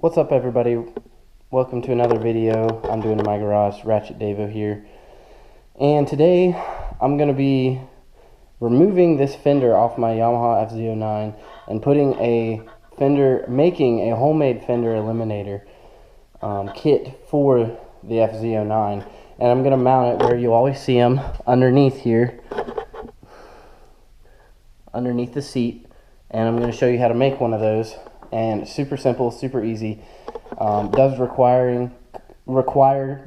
What's up, everybody? Welcome to another video I'm doing in my garage. Ratchet Davo here, and today I'm going to be removing this fender off my Yamaha FZ-09 and making a homemade Fender Eliminator kit for the FZ-09, and I'm going to mount it where you always see them, underneath here, underneath the seat, and I'm going to show you how to make one of those. And super simple, super easy. Does require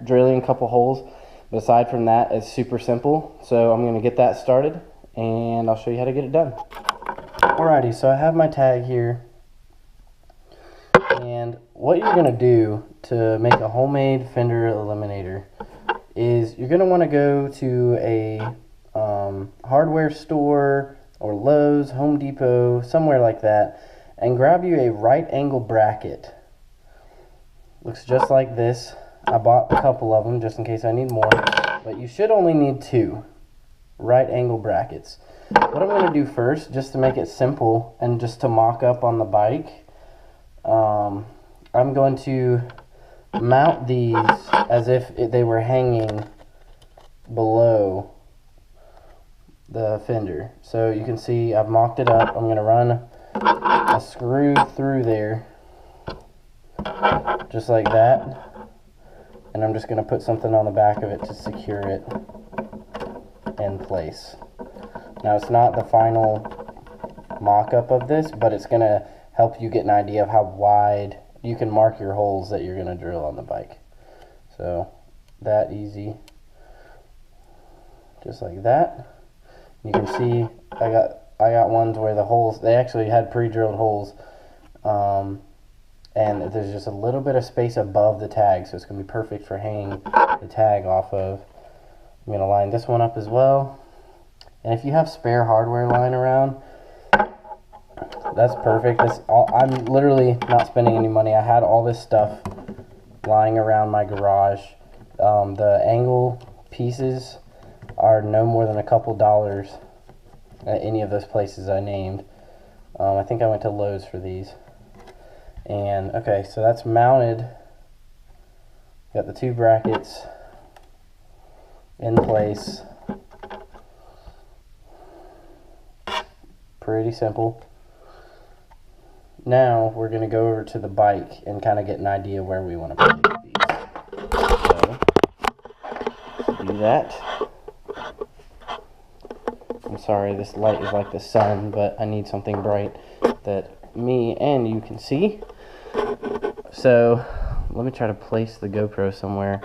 drilling a couple holes, but aside from that, it's super simple. So I'm going to get that started, and I'll show you how to get it done. Alrighty, so I have my tag here, and what you're going to do to make a homemade Fender Eliminator is you're going to want to go to a hardware store or Lowe's, Home Depot, somewhere like that, and grab you a right angle bracket. Looks just like this. I bought a couple of them just in case I need more, but you should only need 2 right angle brackets. What I'm going to do first, just to make it simple and just to mock up on the bike, I'm going to mount these as if they were hanging below the fender. So you can see I've mocked it up. I'm going to run a screw through there just like that, and I'm just going to put something on the back of it to secure it in place. Now, it's not the final mock-up of this, but it's going to help you get an idea of how wide you can mark your holes that you're going to drill on the bike. So that easy, just like that. You can see I got ones where the holes, they actually had pre-drilled holes, and there's just a little bit of space above the tag, so it's going to be perfect for hanging the tag off of. I'm going to line this one up as well, and if you have spare hardware lying around, that's perfect. I'm literally not spending any money. I had all this stuff lying around my garage. The angle pieces are no more than a couple dollars at any of those places I named. I think I went to Lowe's for these. And okay, so that's mounted. Got the 2 brackets in place. Pretty simple. Now we're going to go over to the bike and kind of get an idea where we want to place these. So do that. I'm sorry, this light is like the sun, but I need something bright that me and you can see. So let me try to place the GoPro somewhere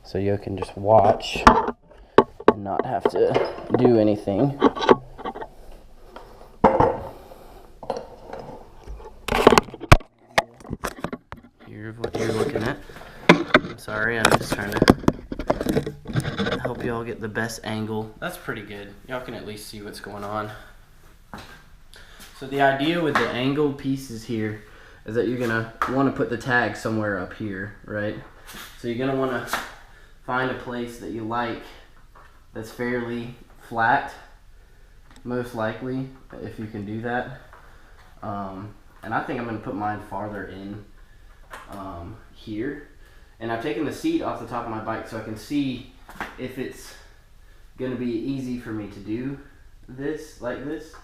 so you can just watch and not have to do anything. Here's what you're looking at. I'm sorry, I'm just trying to help you all get the best angle. That's pretty good. Y'all can at least see what's going on. So the idea with the angle pieces here is that you're gonna want to put the tag somewhere up here, right? So you're gonna want to find a place that you like that's fairly flat, most likely, if you can do that. And I think I'm gonna put mine farther in here. And I've taken the seat off the top of my bike so I can see if it's going to be easy for me to do this like this.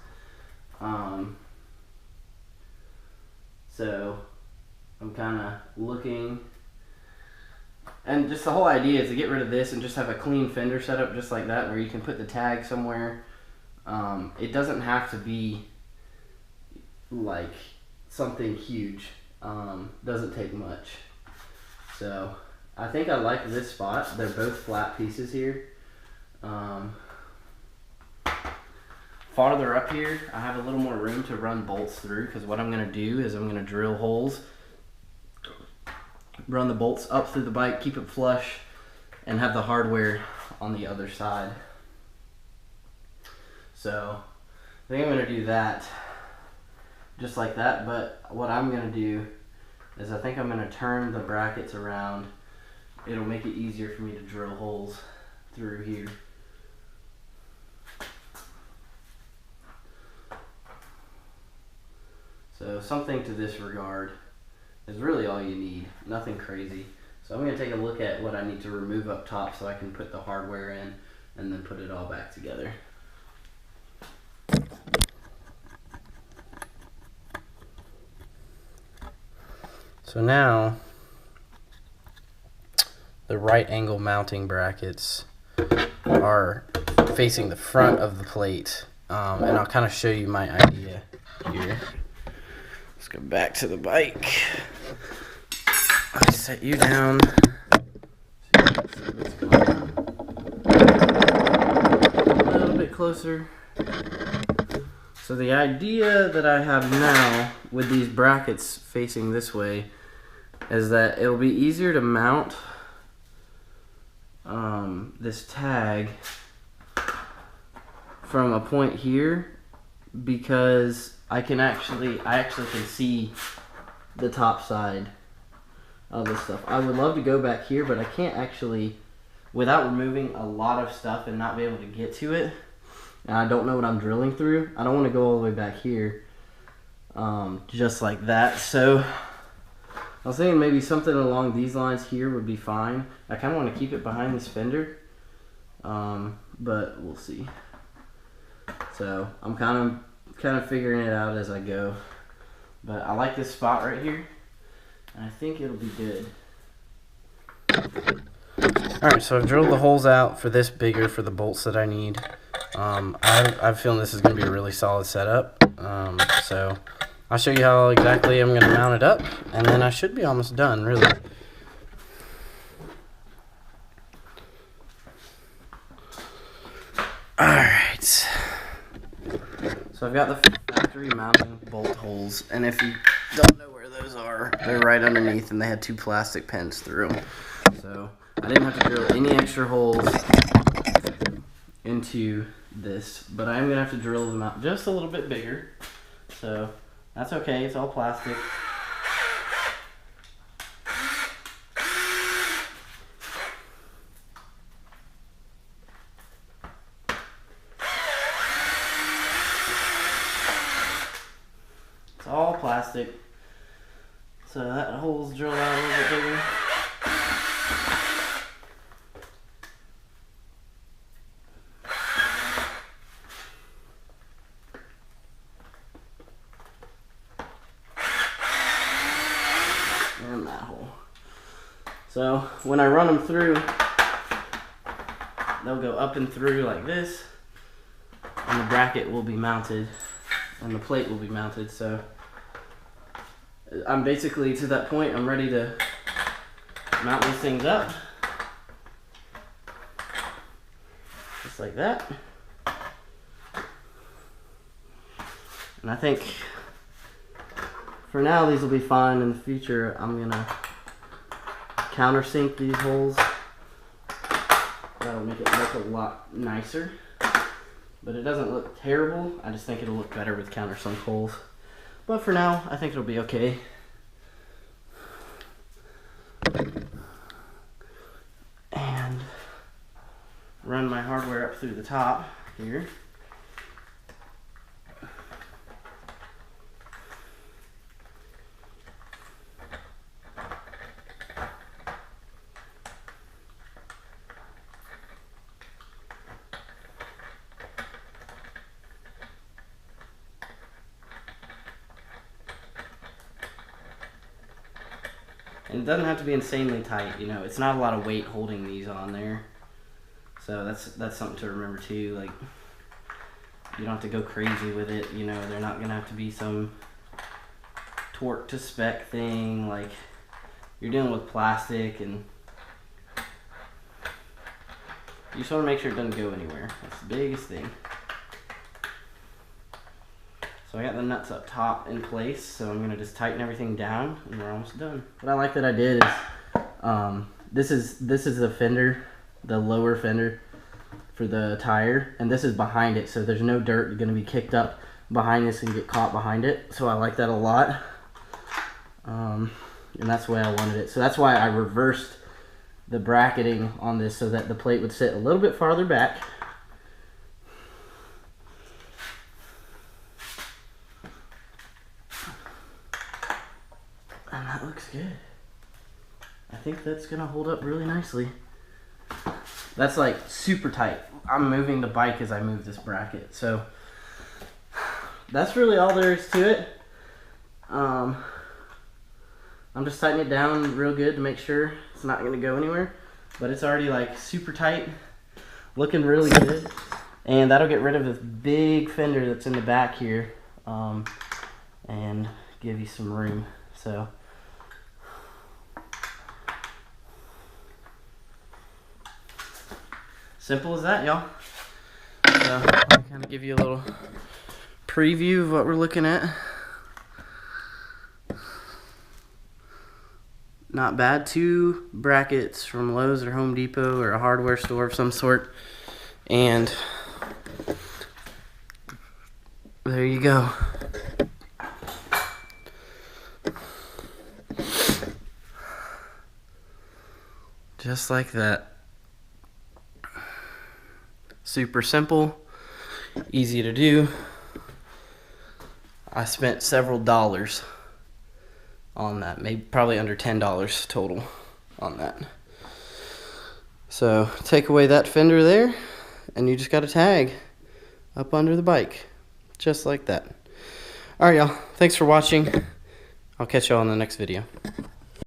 So I'm kind of looking, and just the whole idea is to get rid of this and just have a clean fender setup just like that, where you can put the tag somewhere. It doesn't have to be like something huge. Doesn't take much. So I think I like this spot. They're both flat pieces here. Farther up here, I have a little more room to run bolts through, because what I'm going to do is I'm going to drill holes, run the bolts up through the bike, keep it flush, and have the hardware on the other side. So I think I'm going to do that just like that, but what I'm going to do is I think I'm going to turn the brackets around. It'll make it easier for me to drill holes through here. So something to this regard is really all you need. Nothing crazy. So I'm going to take a look at what I need to remove up top so I can put the hardware in and then put it all back together. So now the right angle mounting brackets are facing the front of the plate, and I'll kind of show you my idea here. Let's go back to the bike. I'll set you down. A little bit closer. So the idea that I have now with these brackets facing this way is that it'll be easier to mount this tag from a point here, because I actually can see the top side of this stuff. I would love to go back here, but I can't actually, without removing a lot of stuff and not be able to get to it, and I don't know what I'm drilling through. I don't want to go all the way back here just like that. So I was thinking maybe something along these lines here would be fine. I kind of want to keep it behind this fender, but we'll see. So I'm kind of figuring it out as I go. But I like this spot right here, and I think it'll be good. Alright, so I've drilled the holes out for this bigger for the bolts that I need. I'm feeling this is going to be a really solid setup. So I'll show you how exactly I'm going to mount it up, and then I should be almost done, really. Alright. So I've got the factory mounting bolt holes, and if you don't know where those are, they're right underneath, and they had 2 plastic pins through them. So I didn't have to drill any extra holes into this, but I'm going to have to drill them out just a little bit bigger. So that's okay, it's all plastic. It's all plastic. So that hole's drilled out a little bit bigger. And that hole. So when I run them through, they'll go up and through like this, and the bracket will be mounted, and the plate will be mounted. So I'm basically to that point. I'm ready to mount these things up, just like that. And I think for now these will be fine. In the future, I'm gonna countersink these holes. That'll make it look a lot nicer, but it doesn't look terrible. I just think it'll look better with countersunk holes. But for now, I think it'll be okay. And run my hardware up through the top here. And it doesn't have to be insanely tight, you know. It's not a lot of weight holding these on there. So that's something to remember too. Like, you don't have to go crazy with it, you know. They're not gonna have to be some torque to spec thing. Like, you're dealing with plastic, and you just want to make sure it doesn't go anywhere. That's the biggest thing. So I got the nuts up top in place, so I'm going to just tighten everything down, and we're almost done. What I like that I did is, this is the fender, the lower fender for the tire, and this is behind it, so there's no dirt going to be kicked up behind this and get caught behind it. So I like that a lot, and that's the way I wanted it. So that's why I reversed the bracketing on this so that the plate would sit a little bit farther back. And that looks good. I think that's gonna hold up really nicely. That's like super tight. I'm moving the bike as I move this bracket. So that's really all there is to it. I'm just tightening it down real good to make sure it's not gonna go anywhere. But it's already like super tight, looking really good. And that'll get rid of this big fender that's in the back here, and give you some room. So simple as that, y'all. So I'll kind of give you a little preview of what we're looking at. Not bad. 2 brackets from Lowe's or Home Depot or a hardware store of some sort. And there you go. Just like that. Super simple, easy to do. I spent several dollars on that, maybe probably under $10 total on that. So take away that fender there, and you just got a tag up under the bike, just like that. All right, y'all. Thanks for watching. I'll catch y'all in the next video.